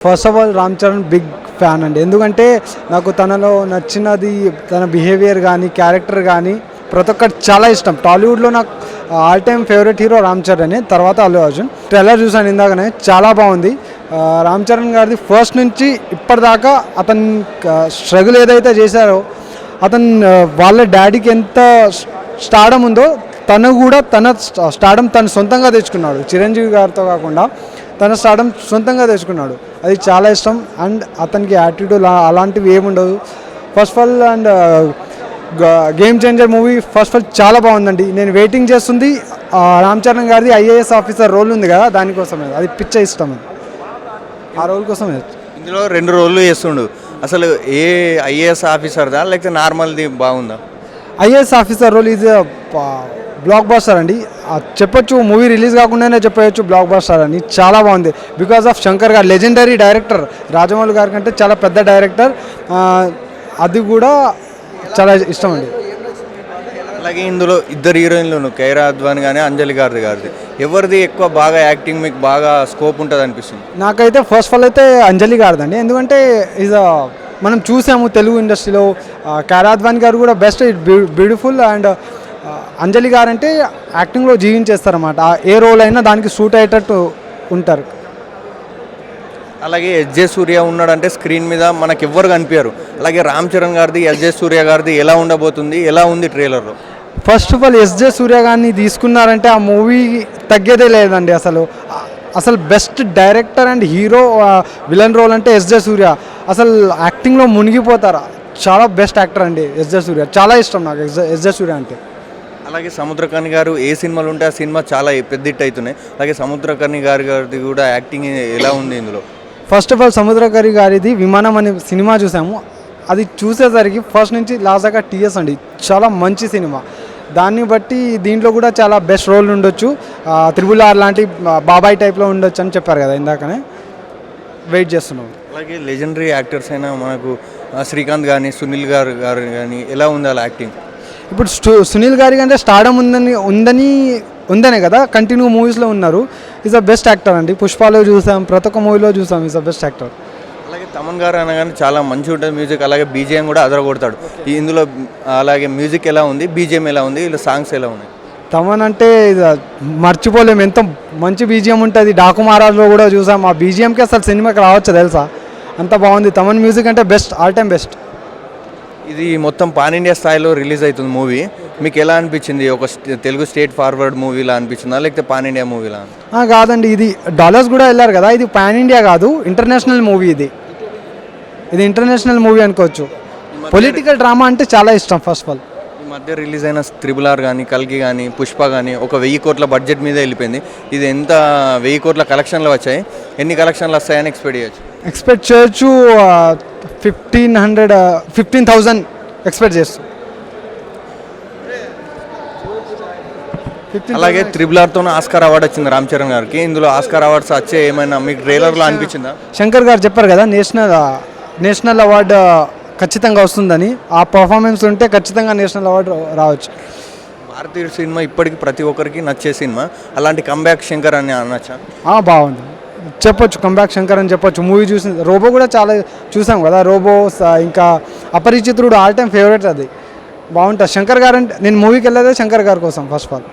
First of all Ram Charan big fan అండి. ఎందుకంటే నాకు తనలో నచ్చినది తన బిహేవియర్ కానీ క్యారెక్టర్ కానీ ప్రతి ఒక్కటి చాలా ఇష్టం. టాలీవుడ్లో నాకు all time favourite hero Ram Charan, తర్వాత అల్లు అర్జున్. ట్రైలర్ చూసాను ఇందాకనే, చాలా బాగుంది. రామ్ చరణ్ గారిది ఫస్ట్ నుంచి ఇప్పటిదాకా అతను స్ట్రగుల్ ఏదైతే చేశారో, అతను వాళ్ళ డాడీకి ఎంత స్టార్డమ్ ఉందో తను కూడా తన స్టార్డమ్ తను సొంతంగా తెచ్చుకున్నాడు. చిరంజీవి గారితో కాకుండా తన స్టార్డమ్ సొంతంగా తెచ్చుకున్నాడు. అది చాలా ఇష్టం. అండ్ అతనికి యాటిట్యూడ్ అలాంటివి ఏముండదు. First of all and game changer movie first of all చాలా బాగుందండి. నేను వెయిటింగ్ చేస్తుంది రామ్ చరణ్ గారిది ఐఏఎస్ ఆఫీసర్ రోల్ ఉంది కదా, దానికోసమే. అది పిచ్చ ఇష్టం, ఆ రోల్ కోసమే. ఇందులో 2 రోళ్ళు చేస్తుండు. అసలు ఏ ఐఏఎస్ ఆఫీసర్దా లేకపోతే నార్మల్ది బాగుందా? IAS officer role is blockbuster అండి. చెప్పొచ్చు, మూవీ రిలీజ్ కాకుండానే చెప్పవచ్చు బ్లాక్ బస్టర్ అని. చాలా బాగుంది బికాస్ ఆఫ్ శంకర్ గారు, లెజెండరీ డైరెక్టర్. రాజమౌళి గారి కంటే చాలా పెద్ద డైరెక్టర్. అది కూడా చాలా ఇష్టం అండి. అలాగే ఇందులో 2 హీరోయిన్లు, కైరా అద్వాని కానీ అంజలి గారిది ఎవరిది ఎక్కువ బాగా యాక్టింగ్ మీకు బాగా స్కోప్ ఉంటుంది అనిపిస్తుంది? నాకైతే ఫస్ట్ ఆఫ్ ఆల్ అయితే అంజలి గారిదండి. ఎందుకంటే ఈజ్ మనం చూసాము తెలుగు ఇండస్ట్రీలో కైరా అద్వాని గారు కూడా బెస్ట్, బ్యూటిఫుల్. అండ్ అంజలి గారు అంటే యాక్టింగ్లో జీవించేస్తారన్నమాట. ఏ రోల్ అయినా దానికి సూట్ అయ్యేటట్టు ఉంటారు. అలాగే ఎస్జే సూర్య ఉన్నాడంటే స్క్రీన్ మీద మనకు ఎవ్వరు కనిపించారు. అలాగే రామ్ చరణ్ గారిది, ఎస్జే సూర్య గారిది ఎలా ఉండబోతుంది, ఎలా ఉంది ట్రైలర్లో? First of all SJ Surya గారిని తీసుకున్నారంటే ఆ మూవీ తగ్గేదే లేదండి. అసలు best director and hero villain role అంటే ఎస్జే సూర్య. అసలు యాక్టింగ్లో మునిగిపోతారు. చాలా బెస్ట్ యాక్టర్ అండి ఎస్జే సూర్య. చాలా ఇష్టం నాకు ఎస్జే సూర్య అంటే. అలాగే సముద్రకర్ణి గారు ఏ సినిమాలు ఉంటే ఆ సినిమా చాలా పెద్ద హిట్ అవుతున్నాయి. అలాగే సముద్రకర్ణి గారిది కూడా యాక్టింగ్ ఎలా ఉంది ఇందులో? ఫస్ట్ ఆఫ్ ఆల్ సముద్రకర్ణి గారిది విమానం అనే సినిమా చూసాము. అది చూసేసరికి ఫస్ట్ నుంచి లాస్ట్ దాకా టీఎస్ అండి. చాలా మంచి సినిమా. దాన్ని బట్టి దీంట్లో కూడా చాలా బెస్ట్ రోల్ ఉండొచ్చు. RRR లాంటి బాబాయ్ టైప్లో ఉండొచ్చు అని చెప్పారు కదా ఇందాకనే. వెయిట్ చేస్తున్నాం. అలాగే లెజెండరీ యాక్టర్స్ అయినా మనకు శ్రీకాంత్ కానీ సునీల్ గారు కానీ ఎలా ఉంది అలా యాక్టింగ్? ఇప్పుడు సునీల్ గారి కంటే స్టార్డమ్ ఉందనే కదా కంటిన్యూ మూవీస్లో ఉన్నారు. ఈజ్ అ బెస్ట్ యాక్టర్ అండి. పుష్పాలో చూసాం, ప్రతి ఒక్క మూవీలో చూసాం. Is a best actor. అలాగే తమన్ గారు అనగానే చాలా మంచిగా ఉంటుంది మ్యూజిక్. అలాగే బీజిఎం కూడా అదరగొడతాడు ఇందులో. అలాగే మ్యూజిక్ ఎలా ఉంది, బీజిఎం ఎలా ఉంది, ఇలా సాంగ్స్ ఎలా ఉన్నాయి? తమన్ అంటే మర్చిపోలేము. ఎంత మంచి బీజిఎం ఉంటుంది. డాకుమారాలో కూడా చూసాం. ఆ బీజిఎంకి అసలు సినిమాకి రావచ్చు తెలుసా, అంత బాగుంది. తమన్ మ్యూజిక్ అంటే బెస్ట్, ఆల్ టైమ్ బెస్ట్. ఇది మొత్తం పాన్ ఇండియా స్థాయిలో రిలీజ్ అవుతుంది మూవీ. మీకు ఎలా అనిపించింది? ఒక తెలుగు స్టేట్ ఫార్వర్డ్ మూవీలా అనిపించిందా లేకపోతే పాన్ ఇండియా మూవీలా? కాదండి, ఇది డాలర్స్ కూడా వెళ్ళారు కదా. ఇది పాన్ ఇండియా కాదు, ఇంటర్నేషనల్ మూవీ. ఇది ఇంటర్నేషనల్ మూవీ అనుకోవచ్చు. పొలిటికల్ డ్రామా అంటే చాలా ఇష్టం. ఫస్ట్ ఆఫ్ ఆల్ ఈ మధ్య రిలీజ్ అయిన RRR కానీ, కల్కి కానీ, పుష్ప కానీ ఒక 1000 కోట్ల బడ్జెట్ మీద వెళ్ళిపోయింది. ఇది ఎంత 1000 కోట్ల కలెక్షన్లు వచ్చాయి? ఎన్ని కలెక్షన్లు వస్తాయని ఎక్స్పెక్ట్ చేయొచ్చు? 15,000 ఎక్స్పెక్ట్ చేస్తాం. అలాగే RRRతో ఆస్కార్ అవార్డు వచ్చింది రామ్ చరణ్ గారికి. ఇందులో ఆస్కార్ అవార్డ్స్ వచ్చే ఏమైనా మీకు ట్రైలర్లో అనిపించిందా? శంకర్ గారు చెప్పారు కదా నేషనల్ అవార్డు ఖచ్చితంగా వస్తుందని. ఆ పర్ఫార్మెన్స్ ఉంటే ఖచ్చితంగా నేషనల్ అవార్డు రావచ్చు. భారతీయ సినిమా ఇప్పటికీ ప్రతి ఒక్కరికి నచ్చే సినిమా. అలాంటి కంబ్యాక్ శంకర్ అని అనొచ్చా? బాగుంది చెప్పొచ్చు, కంబ్యాక్ శంకర్ అని చెప్పొచ్చు. మూవీ చూసి రోబో కూడా చాలా చూసాం కదా. రోబో, ఇంకా అపరిచితుడు ఆల్ టైమ్ ఫేవరెట్. అది బాగుంటుంది. శంకర్ గారు అంటే నేను మూవీకి వెళ్ళేదే శంకర్ గారి కోసం ఫస్ట్ ఆఫ్ ఆల్.